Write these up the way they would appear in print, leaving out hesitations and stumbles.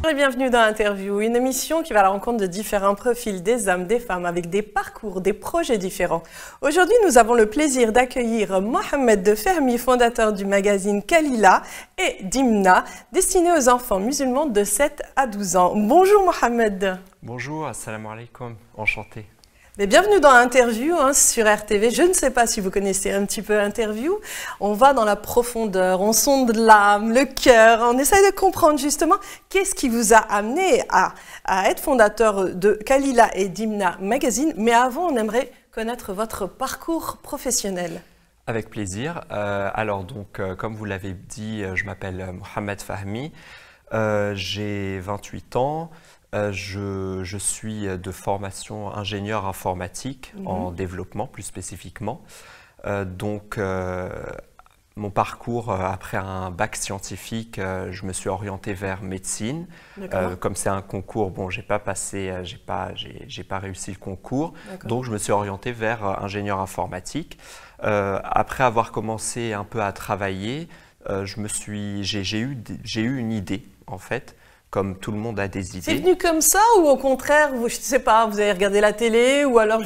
Et bienvenue dans Interview, une émission qui va à la rencontre de différents profils, des hommes, des femmes, avec des parcours, des projets différents. Aujourd'hui, nous avons le plaisir d'accueillir Mohamed Fahmi, fondateur du magazine Kalila, et Dimna, destiné aux enfants musulmans de 7 à 12 ans. Bonjour Mohamed. Bonjour, assalamu alaikum, enchanté. Mais bienvenue dans Interview sur RTV. Je ne sais pas si vous connaissez un petit peu Interview. On va dans la profondeur, on sonde l'âme, le cœur, on essaie de comprendre justement qu'est-ce qui vous a amené à être fondateur de Kalila et Dimna Magazine. Mais avant, on aimerait connaître votre parcours professionnel. Avec plaisir. Comme vous l'avez dit, je m'appelle Mohamed Fahmi, j'ai 28 ans. Je suis de formation ingénieur informatique en développement plus spécifiquement. Mon parcours après un bac scientifique, je me suis orienté vers médecine. Comme c'est un concours, bon, j'ai pas réussi le concours, donc je me suis orienté vers ingénieur informatique. Après avoir commencé un peu à travailler, j'ai eu une idée en fait. Comme tout le monde a des idées. C'est venu comme ça ou au contraire, je ne sais pas, vous avez regardé la télé ou alors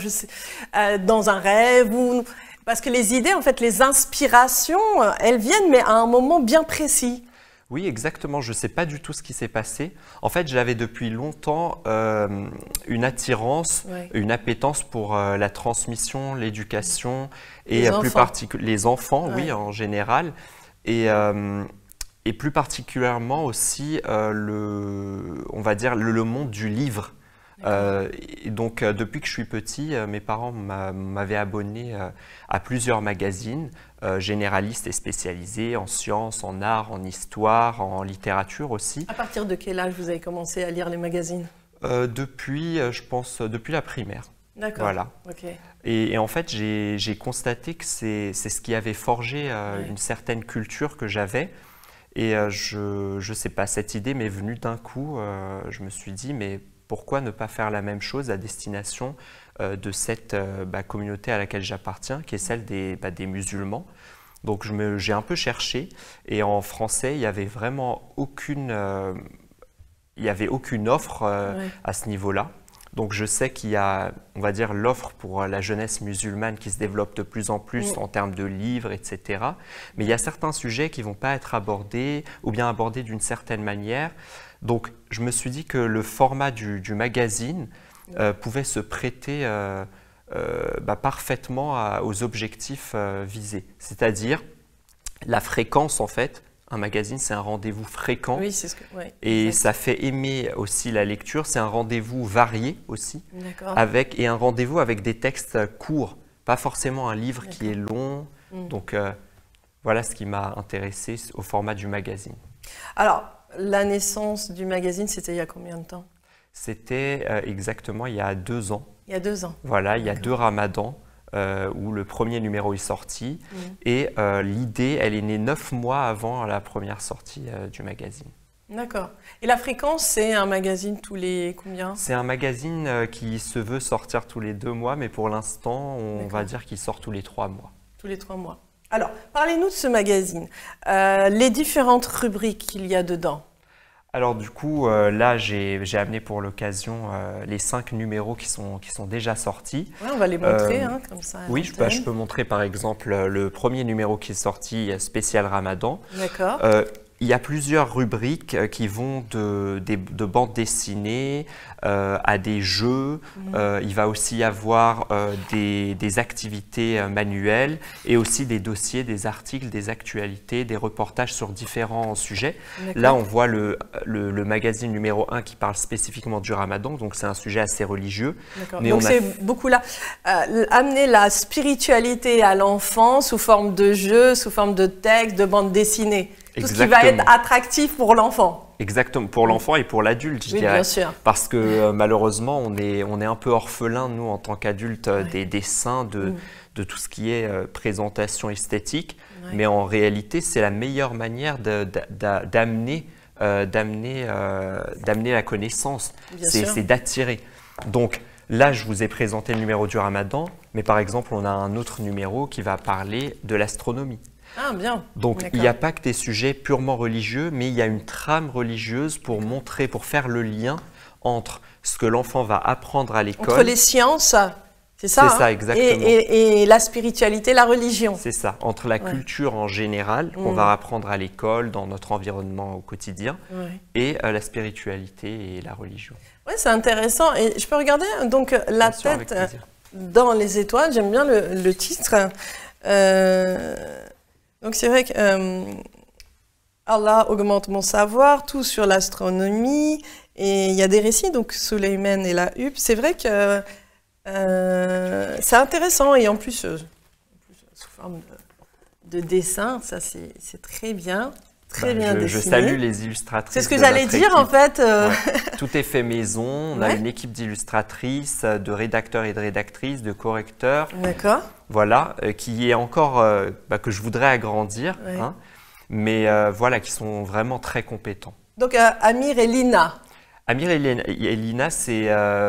dans un rêve ou... Parce que les idées, en fait, les inspirations, elles viennent mais à un moment bien précis. Oui, exactement. Je ne sais pas du tout ce qui s'est passé. En fait, j'avais depuis longtemps une attirance, une appétence pour la transmission, l'éducation et les enfants, oui, en général. Et plus particulièrement aussi on va dire le monde du livre. Depuis que je suis petit, mes parents m'avaient abonné à plusieurs magazines généralistes et spécialisés en sciences, en art, en histoire, en littérature aussi. À partir de quel âge vous avez commencé à lire les magazines? Depuis la primaire. D'accord. Voilà. Okay. Et en fait, j'ai constaté que c'est ce qui avait forgé une certaine culture que j'avais. Et je sais pas, cette idée m'est venue d'un coup, je me suis dit, mais pourquoi ne pas faire la même chose à destination de cette communauté à laquelle j'appartiens, qui est celle des musulmans. Donc j'ai un peu cherché, et en français, il n'y avait vraiment aucune offre à ce niveau-là. Donc je sais qu'il y a, on va dire, l'offre pour la jeunesse musulmane qui se développe de plus en plus en termes de livres, etc. Mais il y a certains sujets qui ne vont pas être abordés ou bien abordés d'une certaine manière. Donc je me suis dit que le format du magazine pouvait se prêter parfaitement aux objectifs visés. C'est-à-dire la fréquence en fait. Un magazine, c'est un rendez-vous fréquent et ça fait aimer aussi la lecture. C'est un rendez-vous varié aussi et un rendez-vous avec des textes courts, pas forcément un livre qui est long. Donc voilà ce qui m'a intéressé au format du magazine. Alors, la naissance du magazine, c'était il y a combien de temps? C'était exactement il y a 2 ans. Il y a 2 ans. Voilà, il y a 2 ramadans. Où le premier numéro est sorti et l'idée, elle est née 9 mois avant la première sortie du magazine. D'accord. Et la fréquence, c'est un magazine tous les combien? C'est un magazine qui se veut sortir tous les 2 mois, mais pour l'instant, on va dire qu'il sort tous les 3 mois. Tous les 3 mois. Alors, parlez-nous de ce magazine, les différentes rubriques qu'il y a dedans. Alors du coup, là, j'ai amené pour l'occasion les 5 numéros qui sont déjà sortis. Ouais, on va les montrer, comme ça. Oui, je peux montrer par exemple le premier numéro qui est sorti, spécial Ramadan. D'accord. Il y a plusieurs rubriques qui vont de bandes dessinées à des jeux. Il va aussi y avoir des activités manuelles et aussi des dossiers, des articles, des actualités, des reportages sur différents sujets. Là, on voit le magazine numéro 1 qui parle spécifiquement du Ramadan, donc c'est un sujet assez religieux. Donc c'est beaucoup là, amener la spiritualité à l'enfant sous forme de jeux, sous forme de textes, de bandes dessinées. Tout ce qui va être attractif pour l'enfant. Exactement, pour l'enfant et pour l'adulte, je dirais. Bien sûr. Parce que malheureusement, on est un peu orphelin, nous, en tant qu'adultes, des dessins, de tout ce qui est présentation esthétique. Mais en réalité, c'est la meilleure manière d'amener la connaissance. C'est d'attirer. Donc là, je vous ai présenté le numéro du Ramadan, mais par exemple, on a un autre numéro qui va parler de l'astronomie. Ah, bien. Donc, il n'y a pas que des sujets purement religieux, mais il y a une trame religieuse pour montrer, pour faire le lien entre ce que l'enfant va apprendre à l'école. Entre les sciences, c'est ça. C'est ça, exactement. Et la spiritualité, la religion. C'est ça, entre la culture en général, qu'on va apprendre à l'école, dans notre environnement au quotidien, et la spiritualité et la religion. Oui, c'est intéressant. Et je peux regarder donc la tête dans les étoiles. J'aime bien le titre. Donc c'est vrai que Allah augmente mon savoir, tout sur l'astronomie. Et il y a des récits, donc Sulayman et la huppe. C'est vrai que c'est intéressant. Et en plus sous forme de dessin, ça c'est très bien. Très bien dessiné. Je salue les illustratrices. C'est ce que j'allais dire en fait. Tout est fait maison. On a une équipe d'illustratrices, de rédacteurs et de rédactrices, de correcteurs. D'accord. Voilà, qui est encore que je voudrais agrandir, hein, mais voilà, qui sont vraiment très compétents. Donc Amir et Lina. Amir et Lina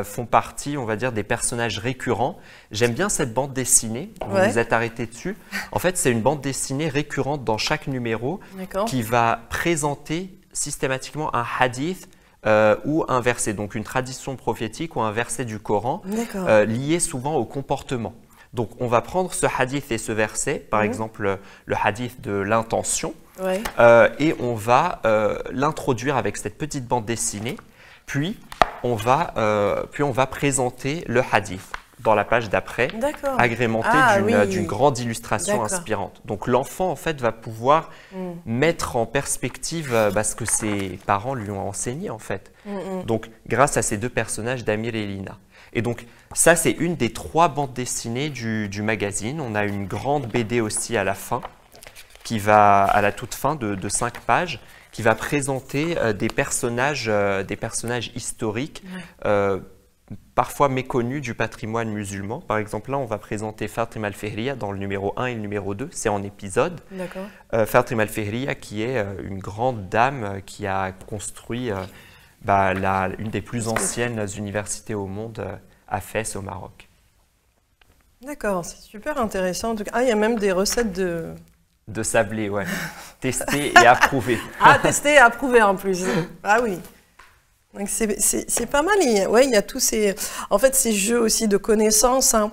font partie, on va dire, des personnages récurrents. J'aime bien cette bande dessinée, vous vous êtes arrêté dessus. En fait, c'est une bande dessinée récurrente dans chaque numéro qui va présenter systématiquement un hadith ou un verset, donc une tradition prophétique ou un verset du Coran lié souvent au comportement. Donc, on va prendre ce hadith et ce verset, par exemple le hadith de l'intention, et on va l'introduire avec cette petite bande dessinée. Puis on va présenter le hadith dans la page d'après, agrémenté d'une grande illustration inspirante. Donc l'enfant, en fait, va pouvoir mettre en perspective ce que ses parents lui ont enseigné, en fait. Donc, grâce à ces deux personnages d'Amir et Lina. Et donc, ça, c'est une des 3 bandes dessinées du magazine. On a une grande BD aussi à la fin, qui va à la toute fin de 5 pages, qui va présenter des personnages historiques, parfois méconnus du patrimoine musulman. Par exemple, là, on va présenter Fatima al-Fihriya dans le numéro 1 et le numéro 2, c'est en épisode. Fatima al-Fihriya qui est une grande dame qui a construit une des plus anciennes universités au monde à Fès, au Maroc. D'accord, c'est super intéressant. En tout cas, il y a même des recettes de sablé, ouais. Testé et approuvé. Ah, testé et approuvé en plus. Ah oui. Donc c'est pas mal. Il y a tous ces jeux aussi de connaissances, hein,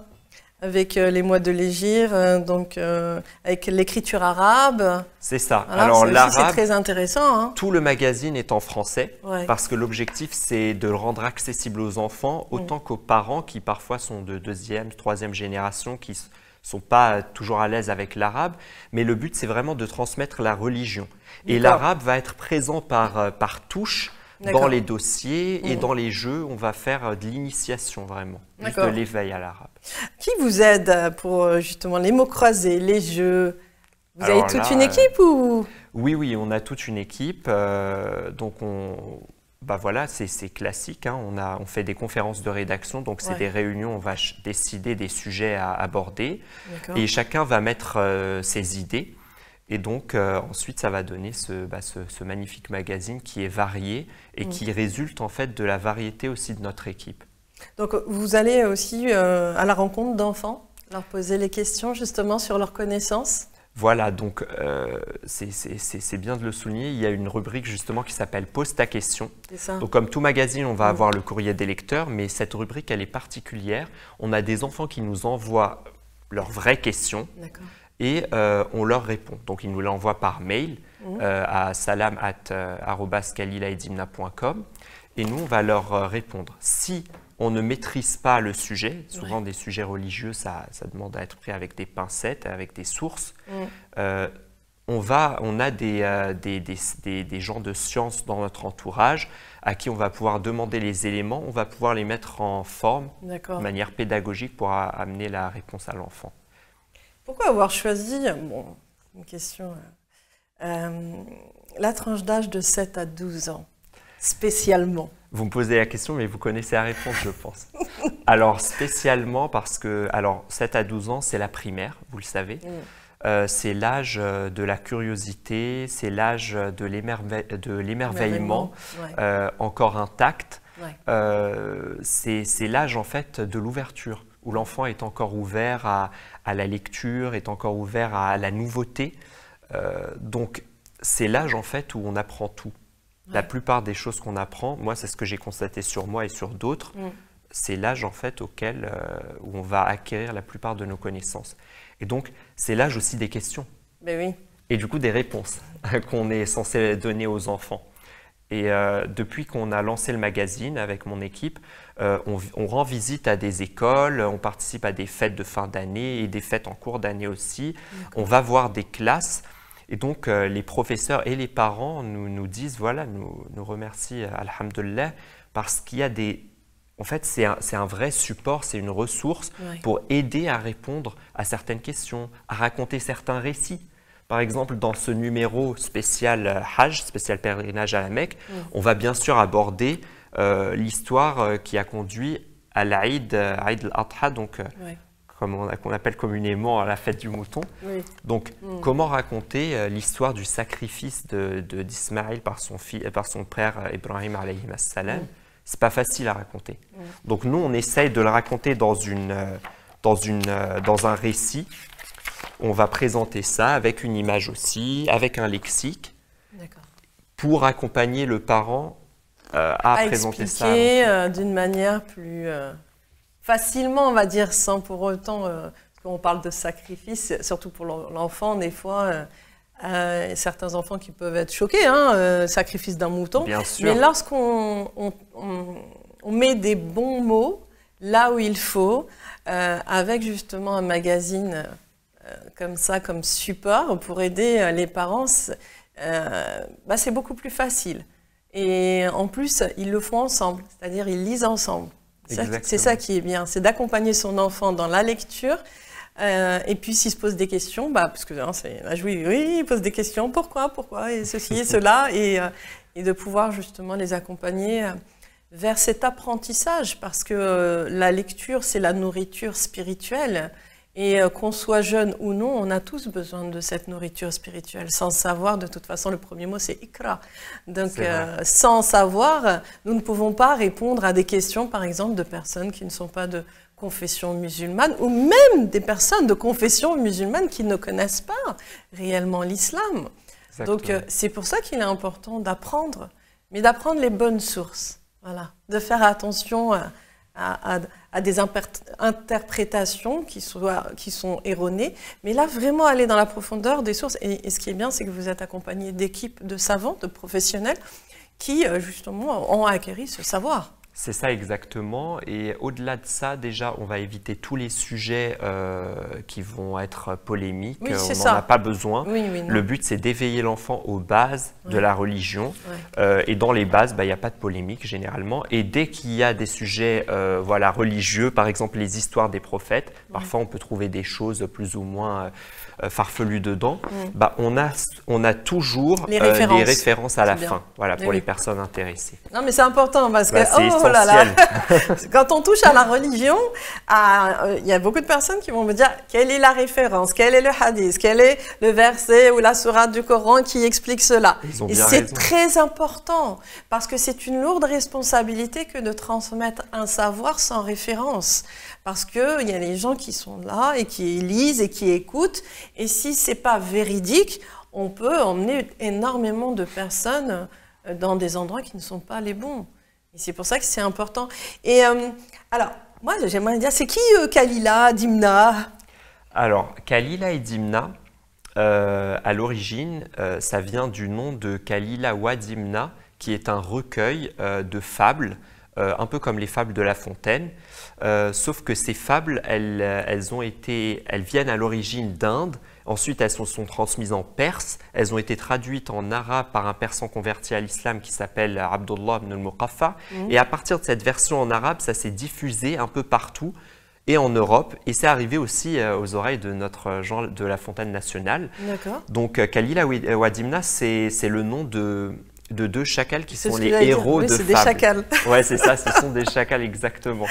avec les mois de l'hégire, avec l'écriture arabe. C'est ça. Voilà, alors l'arabe, c'est très intéressant. Hein. Tout le magazine est en français, parce que l'objectif c'est de le rendre accessible aux enfants autant qu'aux parents qui parfois sont de 2e, 3e génération, qui sont pas toujours à l'aise avec l'arabe, mais le but c'est vraiment de transmettre la religion. Et l'arabe va être présent par touche dans les dossiers et dans les jeux. On va faire de l'initiation vraiment, juste de l'éveil à l'arabe. Qui vous aide pour justement les mots croisés, les jeux? Vous avez toute une équipe ou? Oui, on a toute une équipe. Donc voilà, c'est classique, hein. On fait des conférences de rédaction, donc c'est des réunions, on va décider des sujets à aborder et chacun va mettre ses idées. Et donc ensuite, ça va donner ce magnifique magazine qui est varié et qui résulte en fait de la variété aussi de notre équipe. Donc vous allez aussi à la rencontre d'enfants, leur poser les questions justement sur leurs connaissances? Voilà, donc c'est bien de le souligner. Il y a une rubrique justement qui s'appelle « Pose ta question ». Donc comme tout magazine, on va avoir le courrier des lecteurs, mais cette rubrique, elle est particulière. On a des enfants qui nous envoient leurs vraies questions et on leur répond. Donc ils nous l'envoient par mail à salam@kalilaedimna.com et nous, on va leur répondre. Si on ne maîtrise pas le sujet, souvent des sujets religieux, ça demande à être pris avec des pincettes, avec des sources. On a des gens de science dans notre entourage à qui on va pouvoir demander les éléments, on va pouvoir les mettre en forme de manière pédagogique pour amener la réponse à l'enfant. Pourquoi avoir choisi, une question, la tranche d'âge de 7 à 12 ans, spécialement? Vous me posez la question, mais vous connaissez la réponse, je pense. Alors, spécialement parce que 7 à 12 ans, c'est la primaire, vous le savez. C'est l'âge de la curiosité, c'est l'âge de l'émerveillement, encore intact. C'est l'âge en fait de l'ouverture. où l'enfant est encore ouvert à la lecture, est encore ouvert à la nouveauté. Donc, c'est l'âge en fait où on apprend tout. Ouais. La plupart des choses qu'on apprend, moi c'est ce que j'ai constaté sur moi et sur d'autres, c'est l'âge en fait auquel où on va acquérir la plupart de nos connaissances. Et donc, c'est l'âge aussi des questions. Ben oui. Et du coup, des réponses qu'on est censé donner aux enfants. Et depuis qu'on a lancé le magazine avec mon équipe, on rend visite à des écoles, on participe à des fêtes de fin d'année et des fêtes en cours d'année aussi. On va voir des classes et donc les professeurs et les parents nous disent, voilà, nous remercient, alhamdoulilah, parce qu'il y a des... En fait, c'est un vrai support, c'est une ressource pour aider à répondre à certaines questions, à raconter certains récits. Par exemple, dans ce numéro spécial Hajj, spécial pèlerinage à la Mecque, on va bien sûr aborder l'histoire qui a conduit à l'Aïd, Aïd al-Adha, donc qu'on appelle communément la fête du mouton. Donc, comment raconter l'histoire du sacrifice d'Ismaïl par son père Ibrahim alayhi salam. C'est pas facile à raconter. Donc, nous, on essaye de le raconter dans un récit. On va présenter ça avec une image aussi, avec un lexique, pour accompagner le parent à présenter ça. Expliquer d'une manière plus facilement, on va dire, sans pour autant, parce qu'on parle de sacrifice, surtout pour l'enfant, des fois, certains enfants qui peuvent être choqués, sacrifice d'un mouton. Bien sûr. Mais lorsqu'on on met des bons mots là où il faut, avec justement un magazine comme ça, comme support pour aider les parents, c'est beaucoup plus facile. Et en plus, ils le font ensemble, c'est-à-dire ils lisent ensemble. C'est ça qui est bien, c'est d'accompagner son enfant dans la lecture. Et puis s'il se pose des questions, parce que c'est l'âge oui, il pose des questions, pourquoi, et ceci et cela, et de pouvoir justement les accompagner vers cet apprentissage, parce que la lecture, c'est la nourriture spirituelle. Et qu'on soit jeune ou non, on a tous besoin de cette nourriture spirituelle. Sans savoir, de toute façon, le premier mot, c'est ikra. Donc, sans savoir, nous ne pouvons pas répondre à des questions, par exemple, de personnes qui ne sont pas de confession musulmane, ou même des personnes de confession musulmane qui ne connaissent pas réellement l'islam. Donc, c'est pour ça qu'il est important d'apprendre, mais d'apprendre les bonnes sources. Voilà. De faire attention à des interprétations qui sont erronées, mais là, vraiment aller dans la profondeur des sources. Et ce qui est bien, c'est que vous êtes accompagné d'équipes de savants, de professionnels, qui, justement, ont acquis ce savoir. C'est ça exactement, et au-delà de ça, déjà, on va éviter tous les sujets qui vont être polémiques, on n'en a pas besoin. Le but, c'est d'éveiller l'enfant aux bases de la religion, et dans les bases, il n'y a pas de polémique généralement, et dès qu'il y a des sujets religieux, par exemple les histoires des prophètes, parfois on peut trouver des choses plus ou moins farfelues dedans, on a toujours les références à la fin, pour les personnes intéressées. Non mais c'est important parce que, quand on touche à la religion, il y a beaucoup de personnes qui vont me dire quelle est la référence, quel est le hadith, quel est le verset ou la sourate du Coran qui explique cela. Et c'est très important parce que c'est une lourde responsabilité que de transmettre un savoir sans référence. Parce qu'il y a les gens qui sont là et qui lisent et qui écoutent. Et si ce n'est pas véridique, on peut emmener énormément de personnes dans des endroits qui ne sont pas les bons. Et c'est pour ça que c'est important. Et alors, moi, j'aimerais dire, c'est qui Kalila, Dimna? Alors, Kalila et Dimna, à l'origine, ça vient du nom de Kalila wa Dimna, qui est un recueil de fables, un peu comme les fables de La Fontaine. Sauf que ces fables, elles viennent à l'origine d'Inde. Ensuite, elles sont transmises en perse. Elles ont été traduites en arabe par un persan converti à l'islam qui s'appelle Abdullah ibn al-Muqaffa. Et à partir de cette version en arabe, ça s'est diffusé un peu partout et en Europe. Et c'est arrivé aussi aux oreilles de notre Jean de La Fontaine nationale. Donc, Kalila wa Dimna, c'est le nom de deux chacals qui sont les héros de fables. Des chacals. Ouais, c'est ça, ce sont des chacals exactement.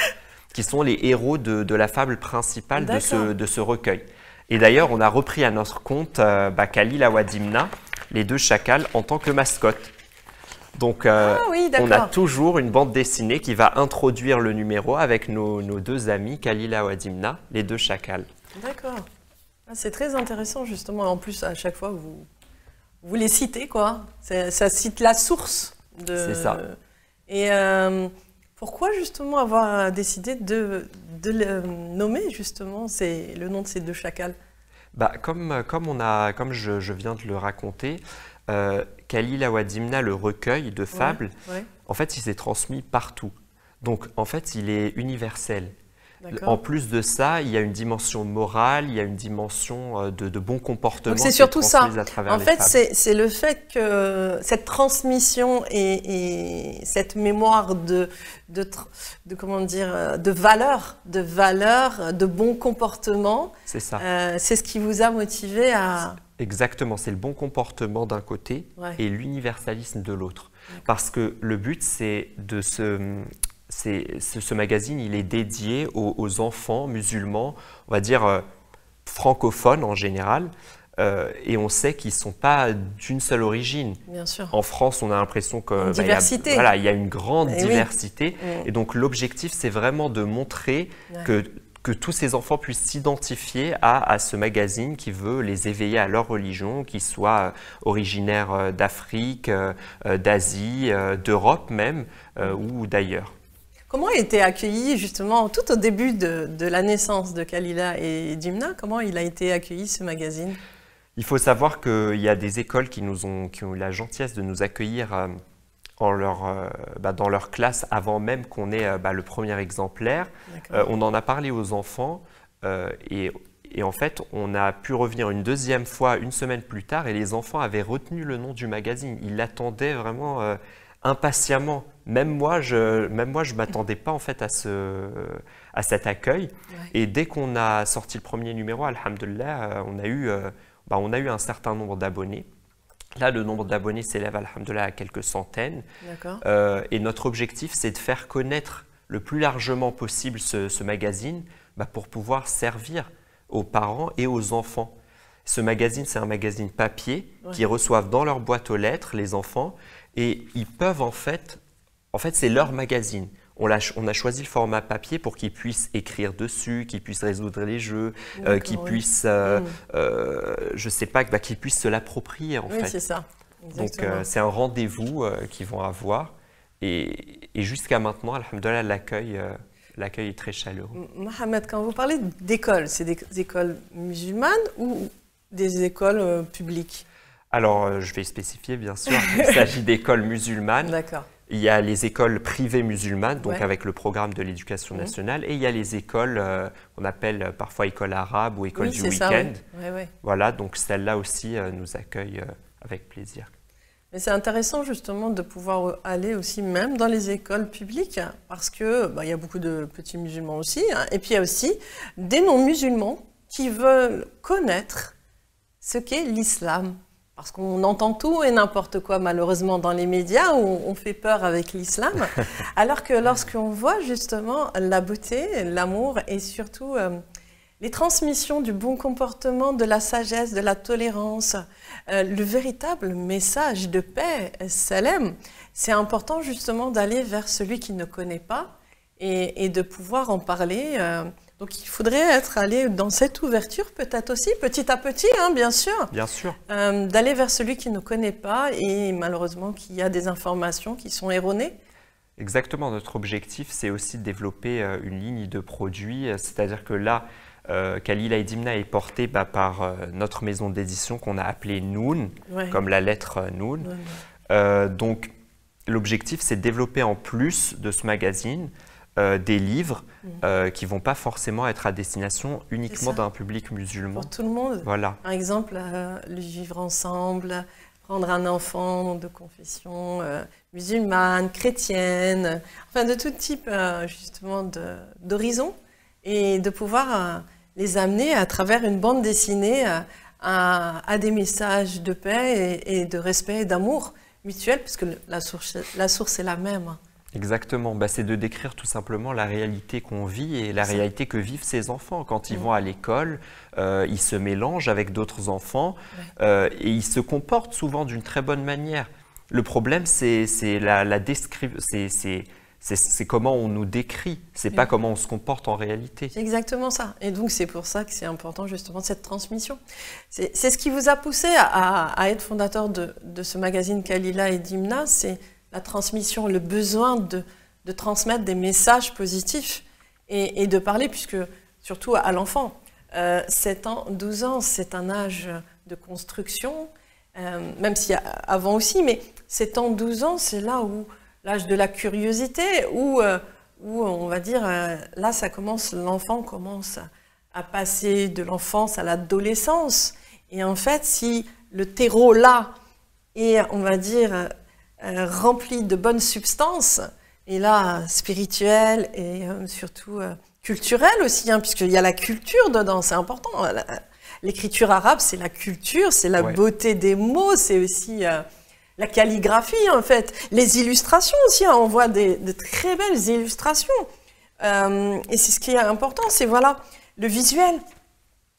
Qui sont les héros de la fable principale de ce recueil. Et d'ailleurs, on a repris à notre compte Kalila wa Dimna, les deux chacals, en tant que mascotte. Donc, oui, on a toujours une bande dessinée qui va introduire le numéro avec nos deux amis, Kalila ou Adimna, les deux chacals. D'accord. C'est très intéressant, justement. En plus, à chaque fois, vous les citez, quoi. Ça cite la source. C'est ça. Et pourquoi, justement, avoir décidé de le nommer, justement, le nom de ces deux chacals? Bah, comme je viens de le raconter, Kalila ou Adimna, le recueil de fables, en fait, il s'est transmis partout. Donc, en fait, il est universel. En plus de ça, il y a une dimension morale, il y a une dimension de bon comportement. Donc c'est surtout ça. En fait, c'est le fait que cette transmission et cette mémoire comment dire, de valeurs, de bon comportement. C'est ça. C'est ce qui vous a motivé à... Exactement, c'est le bon comportement d'un côté et l'universalisme de l'autre. Parce que le but, c'est de ce magazine, il est dédié aux enfants musulmans, on va dire francophones en général, et on sait qu'ils ne sont pas d'une seule origine. Bien sûr. En France, on a l'impression que il y a une grande diversité, et donc l'objectif, c'est vraiment de montrer que tous ces enfants puissent s'identifier à ce magazine qui veut les éveiller à leur religion, qu'ils soient originaires d'Afrique, d'Asie, d'Europe même, ou d'ailleurs. Comment a été accueilli, justement, tout au début de la naissance de Kalila et Dimna, comment il a été accueilli, ce magazine? Il faut savoir qu'il y a des écoles qui ont eu la gentillesse de nous accueillir dans leur classe avant même qu'on ait le premier exemplaire. On en a parlé aux enfants et en fait, on a pu revenir une deuxième fois, une semaine plus tard, et les enfants avaient retenu le nom du magazine. Ils l'attendaient vraiment impatiemment. Même moi, je m'attendais pas en fait à cet accueil. Et dès qu'on a sorti le premier numéro, alhamdoulilah, on a eu un certain nombre d'abonnés. Là, le nombre d'abonnés s'élève, alhamdoulilah, à quelques centaines. Et notre objectif, c'est de faire connaître le plus largement possible ce magazine pour pouvoir servir aux parents et aux enfants. Ce magazine, c'est un magazine papier qu'ils reçoivent dans leur boîte aux lettres, les enfants, et ils peuvent en fait c'est leur magazine. On a choisi le format papier pour qu'ils puissent écrire dessus, qu'ils puissent résoudre les jeux, qu'ils puissent, je sais pas, qu'ils puissent se l'approprier en fait. Oui, c'est ça. Exactement. Donc c'est un rendez-vous qu'ils vont avoir. Et jusqu'à maintenant, alhamdoulilah, l'accueil est très chaleureux. Mohamed, quand vous parlez d'écoles, c'est des écoles musulmanes ou des écoles publiques? Alors, je vais spécifier, bien sûr, il s'agit d'écoles musulmanes. D'accord. Il y a les écoles privées musulmanes, donc avec le programme de l'éducation nationale, et il y a les écoles qu'on appelle parfois écoles arabes ou écoles du week-end. Voilà, donc celles-là aussi nous accueillent avec plaisir. Mais c'est intéressant justement de pouvoir aller aussi même dans les écoles publiques, parce que il y a beaucoup de petits musulmans aussi, et puis il y a aussi des non-musulmans qui veulent connaître ce qu'est l'islam. Parce qu'on entend tout et n'importe quoi, malheureusement, dans les médias, où on fait peur avec l'islam. Alors que lorsqu'on voit justement la beauté, l'amour et surtout les transmissions du bon comportement, de la sagesse, de la tolérance, le véritable message de paix, salam, c'est important justement d'aller vers celui qui ne connaît pas et de pouvoir en parler. Donc il faudrait aller dans cette ouverture peut-être aussi, petit à petit, bien sûr. Bien sûr. D'aller vers celui qui ne connaît pas et malheureusement qui a des informations qui sont erronées. Exactement, notre objectif c'est aussi de développer une ligne de produits, c'est-à-dire que là, Kalila et Dimna est porté par notre maison d'édition qu'on a appelée Noun, comme la lettre Noun. Donc l'objectif c'est de développer en plus de ce magazine des livres qui ne vont pas forcément être à destination uniquement d'un public musulman. Pour tout le monde. Voilà. Par exemple, le vivre ensemble, prendre un enfant de confession musulmane, chrétienne, enfin de tout type justement d'horizon, et de pouvoir les amener à travers une bande dessinée à des messages de paix et de respect et d'amour mutuel, puisque la source est la même. Exactement, c'est de décrire tout simplement la réalité qu'on vit et la réalité que vivent ces enfants. Quand ils vont à l'école, ils se mélangent avec d'autres enfants et ils se comportent souvent d'une très bonne manière. Le problème, c'est la description, c'est comment on nous décrit, c'est pas comment on se comporte en réalité. C'est exactement ça. Et donc, c'est pour ça que c'est important, justement, cette transmission. C'est ce qui vous a poussé à être fondateur de ce magazine Kalila et Dimna, c'est la transmission, le besoin de transmettre des messages positifs et de parler, puisque, surtout à l'enfant, 7 ans, 12 ans, c'est un âge de construction, même si avant aussi, mais 7 ans, 12 ans, c'est là où l'âge de la curiosité, où on va dire, là, l'enfant commence à passer de l'enfance à l'adolescence. Et en fait, si le terreau là est, on va dire, rempli de bonnes substances, et là, spirituelles et surtout culturelles aussi, hein, puisqu'il y a la culture dedans, c'est important. L'écriture arabe, c'est la culture, c'est la beauté des mots, c'est aussi la calligraphie, en fait. Les illustrations aussi, hein, on voit de très belles illustrations. Et c'est ce qui est important, c'est voilà, le visuel.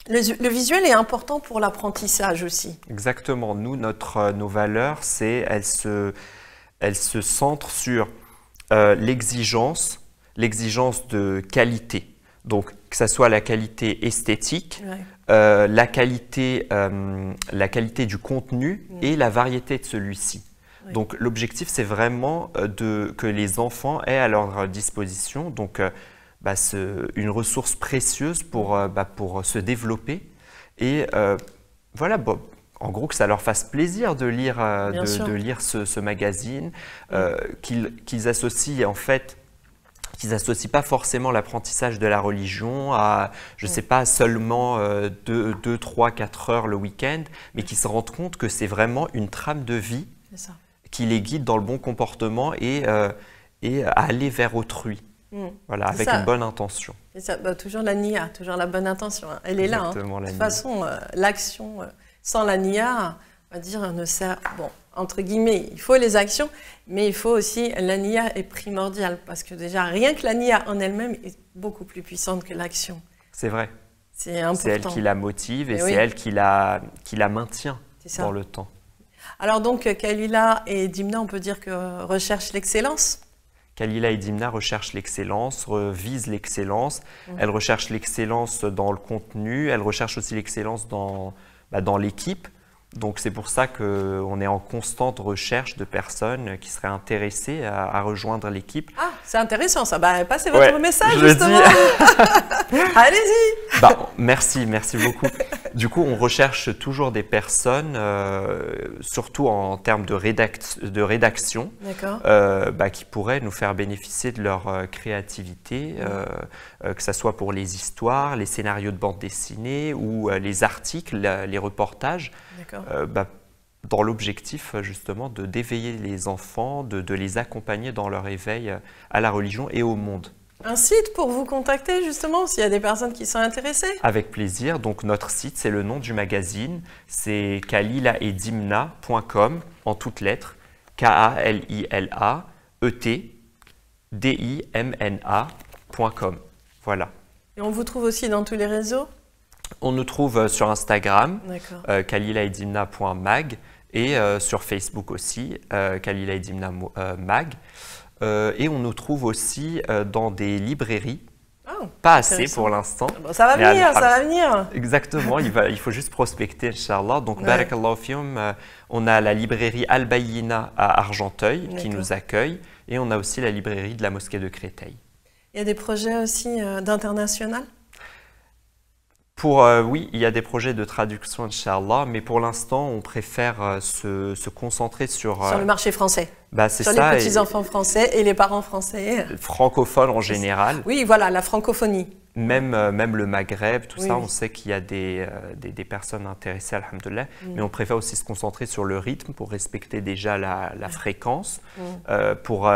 Le visuel est important pour l'apprentissage aussi. Exactement. Nous, nos valeurs, elles se centrent sur l'exigence de qualité. Donc, que ce soit la qualité esthétique, la qualité du contenu et la variété de celui-ci. Donc, l'objectif, c'est vraiment que les enfants aient à leur disposition une ressource précieuse pour se développer. Et voilà, en gros, que ça leur fasse plaisir de lire, ce magazine, qu'ils associent en fait, qu'ils n'associent pas forcément l'apprentissage de la religion à, je ne sais pas, seulement 2, 3, 4 heures le week-end, mais qu'ils se rendent compte que c'est vraiment une trame de vie qui les guide dans le bon comportement et à aller vers autrui. Voilà, avec une bonne intention. C'est ça, toujours la niya, toujours la bonne intention. Hein. Elle est là. Hein. De toute façon, l'action sans la niya, on va dire, ne sert... Bon, entre guillemets, il faut les actions, mais il faut aussi... La niya est primordiale, parce que déjà, rien que la niya en elle-même est beaucoup plus puissante que l'action. C'est vrai. C'est important. C'est elle qui la motive et c'est elle qui la maintient dans le temps. Alors donc, Kalila et Dimna, on peut dire que recherchent l'excellence. Kalila et Dimna recherchent l'excellence, visent l'excellence. Elles recherchent l'excellence dans le contenu, elles recherchent aussi l'excellence dans l'équipe. Donc c'est pour ça qu'on est en constante recherche de personnes qui seraient intéressées à rejoindre l'équipe. Ah, c'est intéressant ça. Passez votre message justement. Allez-y. Merci beaucoup. Du coup, on recherche toujours des personnes, surtout en termes de rédaction, qui pourraient nous faire bénéficier de leur créativité, que ce soit pour les histoires, les scénarios de bande dessinée ou les articles, les reportages, dans l'objectif justement d'éveiller les enfants, de les accompagner dans leur éveil à la religion et au monde. Un site pour vous contacter justement s'il y a des personnes qui sont intéressées? Avec plaisir. Donc notre site, c'est le nom du magazine, c'est kalilaetdimna.com en toutes lettres, KALILAETDIMNA.com. Voilà. Et on vous trouve aussi dans tous les réseaux? On nous trouve sur Instagram, kalilaetdimna.mag et sur Facebook aussi, kalilaetdimna.mag. Et on nous trouve aussi dans des librairies, pas assez pour l'instant. Ça va venir, ça va venir. Exactement, il faut juste prospecter, Inch'Allah. Donc, Barakallahu Fiyum, on a la librairie Al-Bayina à Argenteuil qui nous accueille et on a aussi la librairie de la mosquée de Créteil. Il y a des projets aussi d'international? Oui, il y a des projets de traduction, Inch'Allah, mais pour l'instant, on préfère se concentrer sur le marché français. Sur les petits-enfants français et les parents français. Francophones en général. Oui, voilà, la francophonie. Même le Maghreb, tout ça, on sait qu'il y a des personnes intéressées, alhamdoulilah, mais on préfère aussi se concentrer sur le rythme pour respecter déjà la fréquence, pour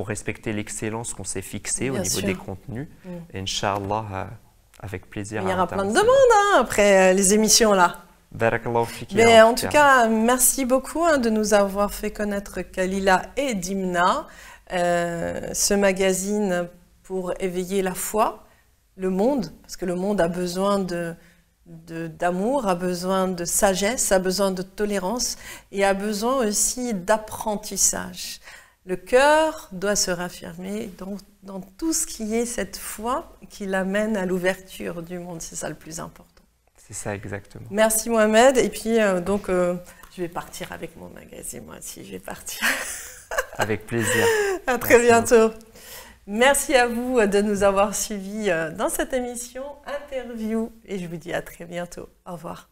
respecter l'excellence qu'on s'est fixée au niveau des contenus. Et Inch'Allah, avec plaisir. Il y aura plein de demandes après les émissions là. Barakallahu fiki. Mais en tout cas, merci beaucoup de nous avoir fait connaître Kalila et Dimna, ce magazine pour éveiller la foi, le monde, parce que le monde a besoin d'amour, a besoin de sagesse, a besoin de tolérance et a besoin aussi d'apprentissage. Le cœur doit se raffirmer dans tout ce qui est cette foi qui l'amène à l'ouverture du monde. C'est ça le plus important. C'est ça exactement. Merci Mohamed. Et puis je vais partir avec mon magazine, moi aussi je vais partir. Avec plaisir. À très bientôt. Merci à vous de nous avoir suivis dans cette émission Interview et je vous dis à très bientôt. Au revoir.